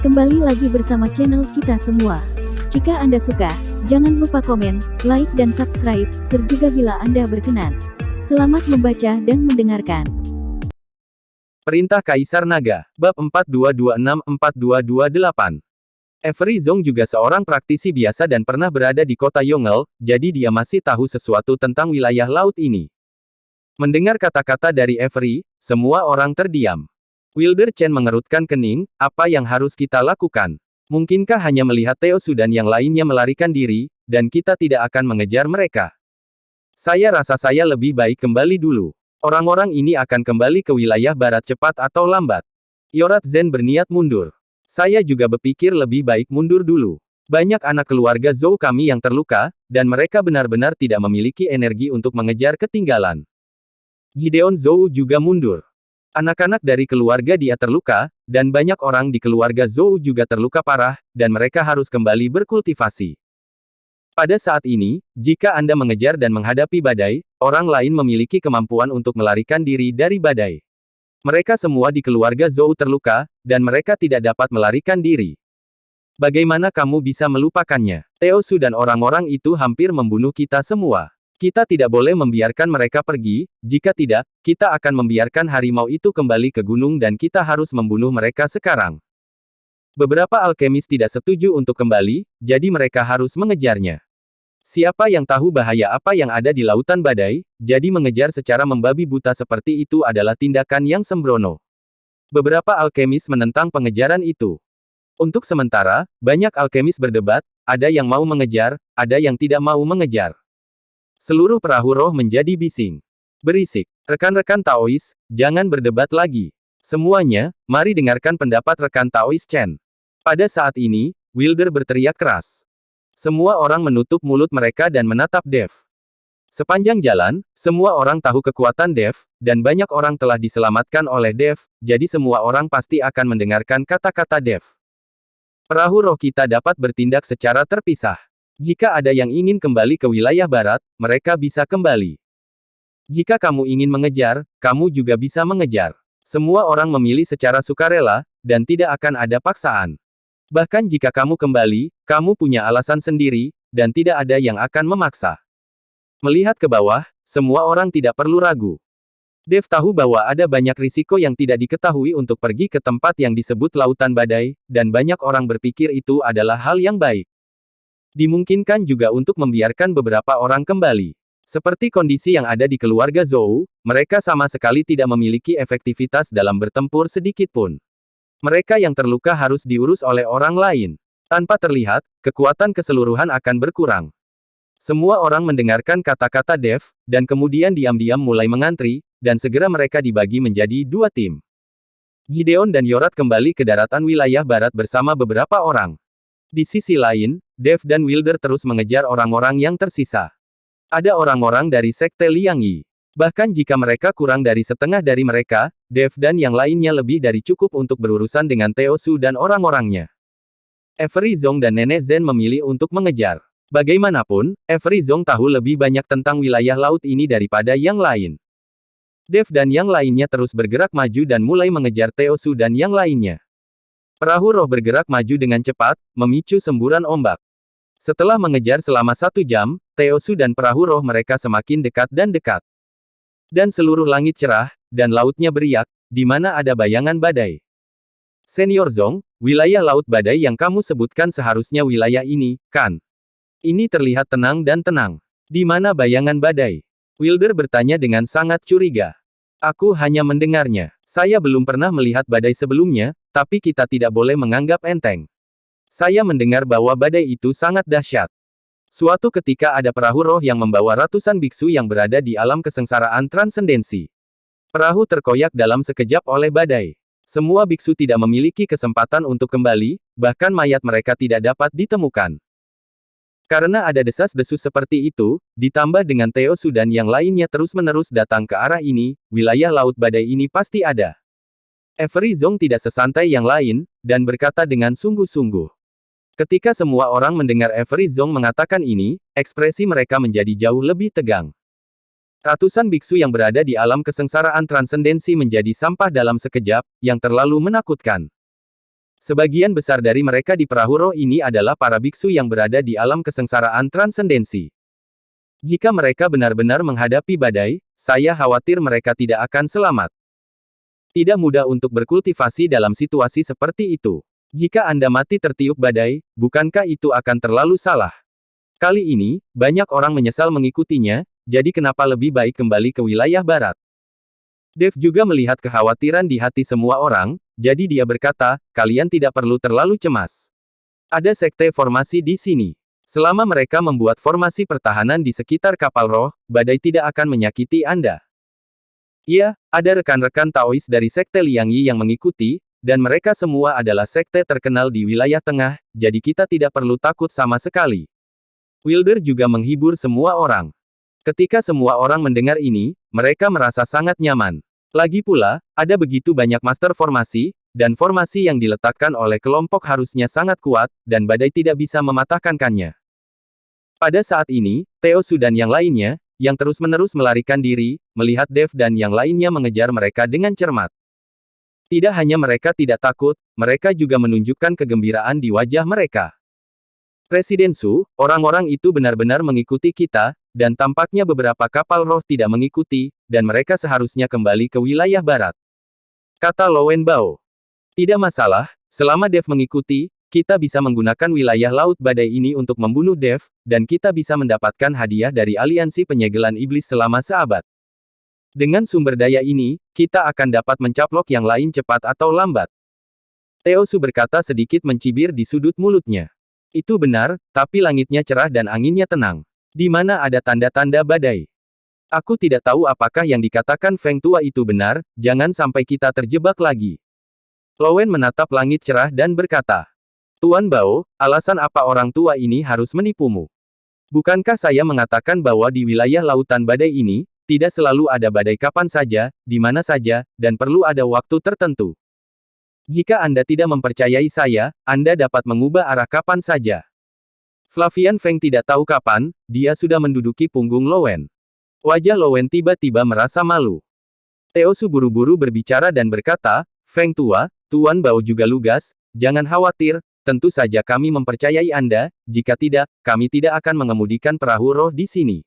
Kembali lagi bersama channel kita semua. Jika Anda suka, jangan lupa komen, like dan subscribe, serta bila Anda berkenan. Selamat membaca dan mendengarkan. Perintah Kaisar Naga, Bab 4226-4228. Avery Zong juga seorang praktisi biasa dan pernah berada di kota Yongle, jadi dia masih tahu sesuatu tentang wilayah laut ini. Mendengar kata-kata dari Avery, semua orang terdiam. Wilder Chen mengerutkan kening, apa yang harus kita lakukan? Mungkinkah hanya melihat Teosu dan yang lainnya melarikan diri, dan kita tidak akan mengejar mereka? Saya rasa saya lebih baik kembali dulu. Orang-orang ini akan kembali ke wilayah barat cepat atau lambat. Yorat Zen berniat mundur. Saya juga berpikir lebih baik mundur dulu. Banyak anak keluarga Zhou kami yang terluka, dan mereka benar-benar tidak memiliki energi untuk mengejar ketinggalan. Gideon Zhou juga mundur. Anak-anak dari keluarga dia terluka, dan banyak orang di keluarga Zhou juga terluka parah, dan mereka harus kembali berkultivasi. Pada saat ini, jika Anda mengejar dan menghadapi badai, orang lain memiliki kemampuan untuk melarikan diri dari badai. Mereka semua di keluarga Zhou terluka, dan mereka tidak dapat melarikan diri. Bagaimana kamu bisa melupakannya? Teosu dan orang-orang itu hampir membunuh kita semua. Kita tidak boleh membiarkan mereka pergi, jika tidak, kita akan membiarkan harimau itu kembali ke gunung dan kita harus membunuh mereka sekarang. Beberapa alkemis tidak setuju untuk kembali, jadi mereka harus mengejarnya. Siapa yang tahu bahaya apa yang ada di lautan badai, jadi mengejar secara membabi buta seperti itu adalah tindakan yang sembrono. Beberapa alkemis menentang pengejaran itu. Untuk sementara, banyak alkemis berdebat, ada yang mau mengejar, ada yang tidak mau mengejar. Seluruh perahu roh menjadi bising. Berisik, rekan-rekan Taois, jangan berdebat lagi. Semuanya, mari dengarkan pendapat rekan Taois Chen. Pada saat ini, Wilder berteriak keras. Semua orang menutup mulut mereka dan menatap Dev. Sepanjang jalan, semua orang tahu kekuatan Dev, dan banyak orang telah diselamatkan oleh Dev, jadi semua orang pasti akan mendengarkan kata-kata Dev. Perahu roh kita dapat bertindak secara terpisah. Jika ada yang ingin kembali ke wilayah barat, mereka bisa kembali. Jika kamu ingin mengejar, kamu juga bisa mengejar. Semua orang memilih secara sukarela, dan tidak akan ada paksaan. Bahkan jika kamu kembali, kamu punya alasan sendiri, dan tidak ada yang akan memaksa. Melihat ke bawah, semua orang tidak perlu ragu. Dev tahu bahwa ada banyak risiko yang tidak diketahui untuk pergi ke tempat yang disebut lautan badai, dan banyak orang berpikir itu adalah hal yang baik. Dimungkinkan juga untuk membiarkan beberapa orang kembali. Seperti kondisi yang ada di keluarga Zhou, mereka sama sekali tidak memiliki efektivitas dalam bertempur sedikit pun. Mereka yang terluka harus diurus oleh orang lain. Tanpa terlihat, kekuatan keseluruhan akan berkurang. Semua orang mendengarkan kata-kata Dev, dan kemudian diam-diam mulai mengantri, dan segera mereka dibagi menjadi dua tim. Gideon dan Yorat kembali ke daratan wilayah barat bersama beberapa orang. Di sisi lain, Dev dan Wilder terus mengejar orang-orang yang tersisa. Ada orang-orang dari Sekte Liang Yi. Bahkan jika mereka kurang dari setengah dari mereka, Dev dan yang lainnya lebih dari cukup untuk berurusan dengan Teosu dan orang-orangnya. Avery Zong dan Nenek Zen memilih untuk mengejar. Bagaimanapun, Avery Zong tahu lebih banyak tentang wilayah laut ini daripada yang lain. Dev dan yang lainnya terus bergerak maju dan mulai mengejar Teosu dan yang lainnya. Perahu roh bergerak maju dengan cepat, memicu semburan ombak. Setelah mengejar selama 1 jam, Teosu dan perahu roh mereka semakin dekat dan dekat. Dan seluruh langit cerah, dan lautnya beriak, di mana ada bayangan badai. Senior Zong, wilayah laut badai yang kamu sebutkan seharusnya wilayah ini, kan? Ini terlihat tenang dan tenang. Di mana bayangan badai? Wilder bertanya dengan sangat curiga. Aku hanya mendengarnya. Saya belum pernah melihat badai sebelumnya, tapi kita tidak boleh menganggap enteng. Saya mendengar bahwa badai itu sangat dahsyat. Suatu ketika ada perahu roh yang membawa ratusan biksu yang berada di alam kesengsaraan transendensi. Perahu terkoyak dalam sekejap oleh badai. Semua biksu tidak memiliki kesempatan untuk kembali, bahkan mayat mereka tidak dapat ditemukan. Karena ada desas-desus seperti itu, ditambah dengan Teosu dan yang lainnya terus-menerus datang ke arah ini, wilayah laut badai ini pasti ada. Avery Zong tidak sesantai yang lain, dan berkata dengan sungguh-sungguh. Ketika semua orang mendengar Avery Zong mengatakan ini, ekspresi mereka menjadi jauh lebih tegang. Ratusan biksu yang berada di alam kesengsaraan transendensi menjadi sampah dalam sekejap, yang terlalu menakutkan. Sebagian besar dari mereka di perahu roh ini adalah para biksu yang berada di alam kesengsaraan transendensi. Jika mereka benar-benar menghadapi badai, saya khawatir mereka tidak akan selamat. Tidak mudah untuk berkultivasi dalam situasi seperti itu. Jika Anda mati tertiup badai, bukankah itu akan terlalu salah? Kali ini, banyak orang menyesal mengikutinya, jadi kenapa lebih baik kembali ke wilayah barat? Dev juga melihat kekhawatiran di hati semua orang, jadi dia berkata, kalian tidak perlu terlalu cemas. Ada sekte formasi di sini. Selama mereka membuat formasi pertahanan di sekitar kapal roh, badai tidak akan menyakiti Anda. Iya, ada rekan-rekan Taois dari sekte Liang Yi yang mengikuti, dan mereka semua adalah sekte terkenal di wilayah tengah, jadi kita tidak perlu takut sama sekali. Wilder juga menghibur semua orang. Ketika semua orang mendengar ini, mereka merasa sangat nyaman. Lagi pula, ada begitu banyak master formasi, dan formasi yang diletakkan oleh kelompok harusnya sangat kuat, dan badai tidak bisa mematahkannya. Pada saat ini, Teosu dan yang lainnya, yang terus-menerus melarikan diri, melihat Dev dan yang lainnya mengejar mereka dengan cermat. Tidak hanya mereka tidak takut, mereka juga menunjukkan kegembiraan di wajah mereka. Presiden Su, orang-orang itu benar-benar mengikuti kita, dan tampaknya beberapa kapal roh tidak mengikuti, dan mereka seharusnya kembali ke wilayah barat. Kata Lowen Bao. Tidak masalah, selama Dev mengikuti, kita bisa menggunakan wilayah Laut Badai ini untuk membunuh Dev, dan kita bisa mendapatkan hadiah dari aliansi penyegelan iblis selama seabad. Dengan sumber daya ini, kita akan dapat mencaplok yang lain cepat atau lambat. Teosu berkata sedikit mencibir di sudut mulutnya. Itu benar, tapi langitnya cerah dan anginnya tenang. Di mana ada tanda-tanda badai? Aku tidak tahu apakah yang dikatakan Feng Tua itu benar, jangan sampai kita terjebak lagi. Lowen menatap langit cerah dan berkata, Tuan Bao, alasan apa orang tua ini harus menipumu? Bukankah saya mengatakan bahwa di wilayah lautan badai ini, tidak selalu ada badai kapan saja, di mana saja, dan perlu ada waktu tertentu. Jika Anda tidak mempercayai saya, Anda dapat mengubah arah kapan saja. Flavian Feng tidak tahu kapan, dia sudah menduduki punggung Lowen. Wajah Lowen tiba-tiba merasa malu. Teosu buru-buru berbicara dan berkata, Feng Tua, Tuan Bao juga lugas, jangan khawatir, tentu saja kami mempercayai Anda, jika tidak, kami tidak akan mengemudikan perahu roh di sini.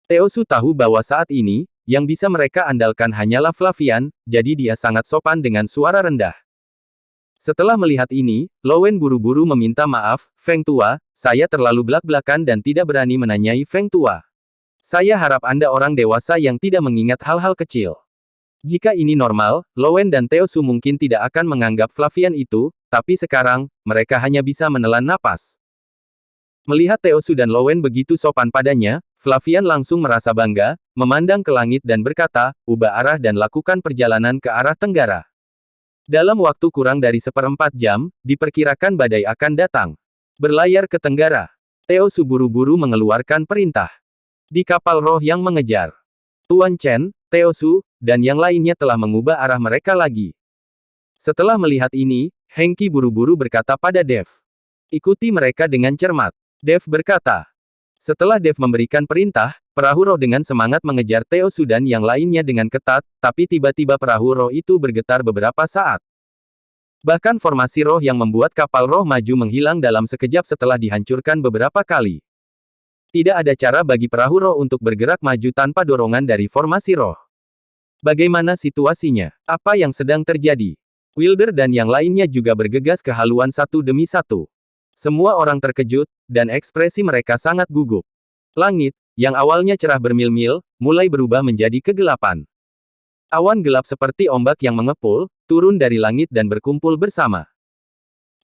Teosu tahu bahwa saat ini, yang bisa mereka andalkan hanyalah Flavian, jadi dia sangat sopan dengan suara rendah. Setelah melihat ini, Lowen buru-buru meminta maaf, Feng Tua, saya terlalu belak-belakan dan tidak berani menanyai Feng Tua. Saya harap Anda orang dewasa yang tidak mengingat hal-hal kecil. Jika ini normal, Lowen dan Teosu mungkin tidak akan menganggap Flavian itu, tapi sekarang, mereka hanya bisa menelan napas. Melihat Teosu dan Lowen begitu sopan padanya, Flavian langsung merasa bangga, memandang ke langit dan berkata, ubah arah dan lakukan perjalanan ke arah tenggara. Dalam waktu kurang dari 1/4 jam, diperkirakan badai akan datang. Berlayar ke tenggara. Teosu buru-buru mengeluarkan perintah. Di kapal roh yang mengejar. Tuan Chen, Teosu, dan yang lainnya telah mengubah arah mereka lagi. Setelah melihat ini, Hengki buru-buru berkata pada Dev. Ikuti mereka dengan cermat. Dev berkata. Setelah Dev memberikan perintah, perahu roh dengan semangat mengejar Teosu dan yang lainnya dengan ketat, tapi tiba-tiba perahu roh itu bergetar beberapa saat. Bahkan formasi roh yang membuat kapal roh maju menghilang dalam sekejap setelah dihancurkan beberapa kali. Tidak ada cara bagi perahu roh untuk bergerak maju tanpa dorongan dari formasi roh. Bagaimana situasinya? Apa yang sedang terjadi? Wilder dan yang lainnya juga bergegas ke haluan satu demi satu. Semua orang terkejut, dan ekspresi mereka sangat gugup. Langit, yang awalnya cerah bermil-mil, mulai berubah menjadi kegelapan. Awan gelap seperti ombak yang mengepul, turun dari langit dan berkumpul bersama.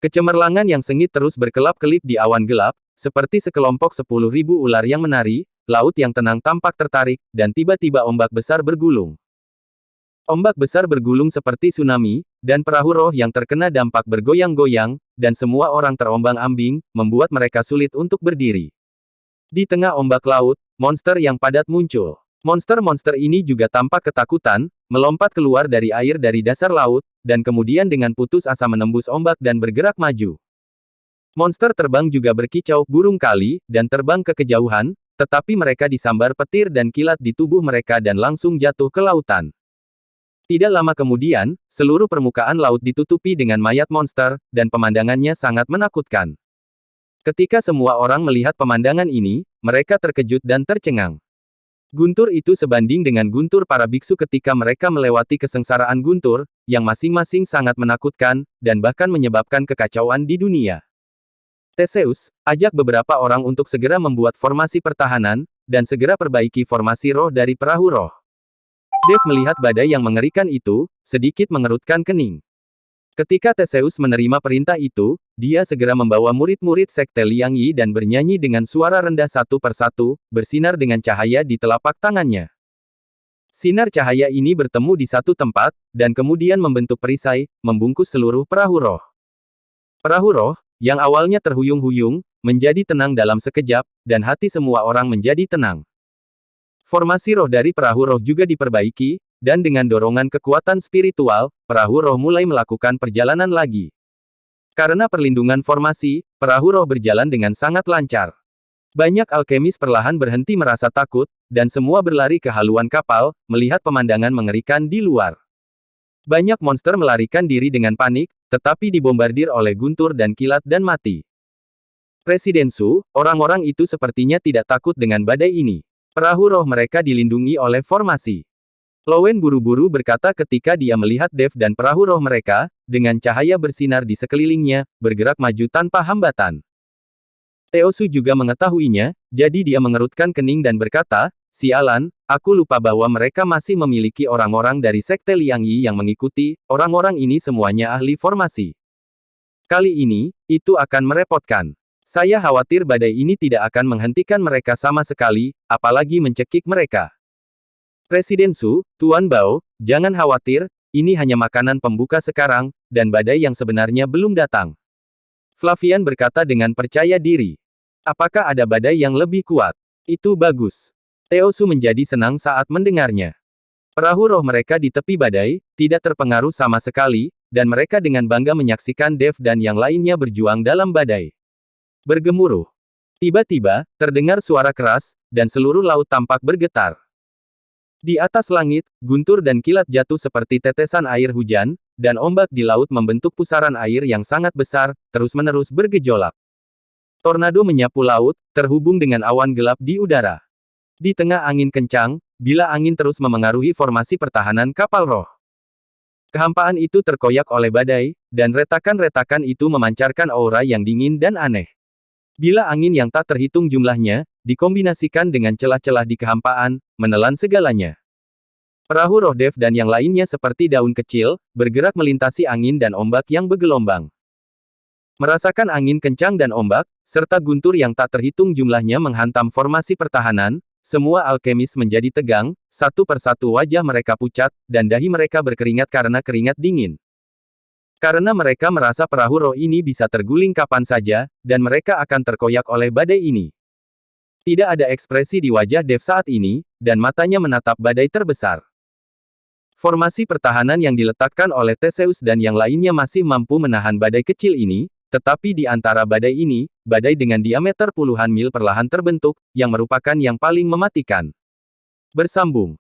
Kecemerlangan yang sengit terus berkelap-kelip di awan gelap, seperti sekelompok 10.000 ular yang menari, laut yang tenang tampak tertarik, dan tiba-tiba ombak besar bergulung. Ombak besar bergulung seperti tsunami, dan perahu roh yang terkena dampak bergoyang-goyang, dan semua orang terombang-ambing, membuat mereka sulit untuk berdiri. Di tengah ombak laut, monster yang padat muncul. Monster-monster ini juga tampak ketakutan, melompat keluar dari air dari dasar laut, dan kemudian dengan putus asa menembus ombak dan bergerak maju. Monster terbang juga berkicau, burung kali, dan terbang ke kejauhan, tetapi mereka disambar petir dan kilat di tubuh mereka dan langsung jatuh ke lautan. Tidak lama kemudian, seluruh permukaan laut ditutupi dengan mayat monster, dan pemandangannya sangat menakutkan. Ketika semua orang melihat pemandangan ini, mereka terkejut dan tercengang. Guntur itu sebanding dengan guntur para biksu ketika mereka melewati kesengsaraan guntur, yang masing-masing sangat menakutkan, dan bahkan menyebabkan kekacauan di dunia. Theseus, ajak beberapa orang untuk segera membuat formasi pertahanan, dan segera perbaiki formasi roh dari perahu roh. Dev melihat badai yang mengerikan itu, sedikit mengerutkan kening. Ketika Theseus menerima perintah itu, dia segera membawa murid-murid sekte Liang Yi dan bernyanyi dengan suara rendah satu persatu, bersinar dengan cahaya di telapak tangannya. Sinar cahaya ini bertemu di satu tempat, dan kemudian membentuk perisai, membungkus seluruh perahu roh. Perahu roh, yang awalnya terhuyung-huyung, menjadi tenang dalam sekejap, dan hati semua orang menjadi tenang. Formasi roh dari perahu roh juga diperbaiki, dan dengan dorongan kekuatan spiritual, perahu roh mulai melakukan perjalanan lagi. Karena perlindungan formasi, perahu roh berjalan dengan sangat lancar. Banyak alkemis perlahan berhenti merasa takut, dan semua berlari ke haluan kapal, melihat pemandangan mengerikan di luar. Banyak monster melarikan diri dengan panik, tetapi dibombardir oleh guntur dan kilat dan mati. Presiden Su, orang-orang itu sepertinya tidak takut dengan badai ini. Perahu roh mereka dilindungi oleh formasi. Lowen buru-buru berkata ketika dia melihat Dev dan perahu roh mereka, dengan cahaya bersinar di sekelilingnya, bergerak maju tanpa hambatan. Theosu juga mengetahuinya, jadi dia mengerutkan kening dan berkata, "Sialan, aku lupa bahwa mereka masih memiliki orang-orang dari sekte Liang Yi yang mengikuti, orang-orang ini semuanya ahli formasi. Kali ini, itu akan merepotkan. Saya khawatir badai ini tidak akan menghentikan mereka sama sekali, apalagi mencekik mereka." Presiden Su, Tuan Bao, jangan khawatir, ini hanya makanan pembuka sekarang, dan badai yang sebenarnya belum datang. Flavian berkata dengan percaya diri. Apakah ada badai yang lebih kuat? Itu bagus. Theosu menjadi senang saat mendengarnya. Perahu roh mereka di tepi badai, tidak terpengaruh sama sekali, dan mereka dengan bangga menyaksikan Dev dan yang lainnya berjuang dalam badai. Bergemuruh. Tiba-tiba, terdengar suara keras, dan seluruh laut tampak bergetar. Di atas langit, guntur dan kilat jatuh seperti tetesan air hujan, dan ombak di laut membentuk pusaran air yang sangat besar, terus-menerus bergejolak. Tornado menyapu laut, terhubung dengan awan gelap di udara. Di tengah angin kencang, bila angin terus memengaruhi formasi pertahanan kapal roh. Kehampaan itu terkoyak oleh badai, dan retakan-retakan itu memancarkan aura yang dingin dan aneh. Bila angin yang tak terhitung jumlahnya, dikombinasikan dengan celah-celah di kehampaan, menelan segalanya. Perahu roh Dev dan yang lainnya seperti daun kecil, bergerak melintasi angin dan ombak yang bergelombang. Merasakan angin kencang dan ombak, serta guntur yang tak terhitung jumlahnya menghantam formasi pertahanan, semua alkemis menjadi tegang, satu persatu wajah mereka pucat, dan dahi mereka berkeringat karena keringat dingin. Karena mereka merasa perahu roh ini bisa terguling kapan saja, dan mereka akan terkoyak oleh badai ini. Tidak ada ekspresi di wajah Dev saat ini, dan matanya menatap badai terbesar. Formasi pertahanan yang diletakkan oleh Theseus dan yang lainnya masih mampu menahan badai kecil ini, tetapi di antara badai ini, badai dengan diameter puluhan mil perlahan terbentuk, yang merupakan yang paling mematikan. Bersambung.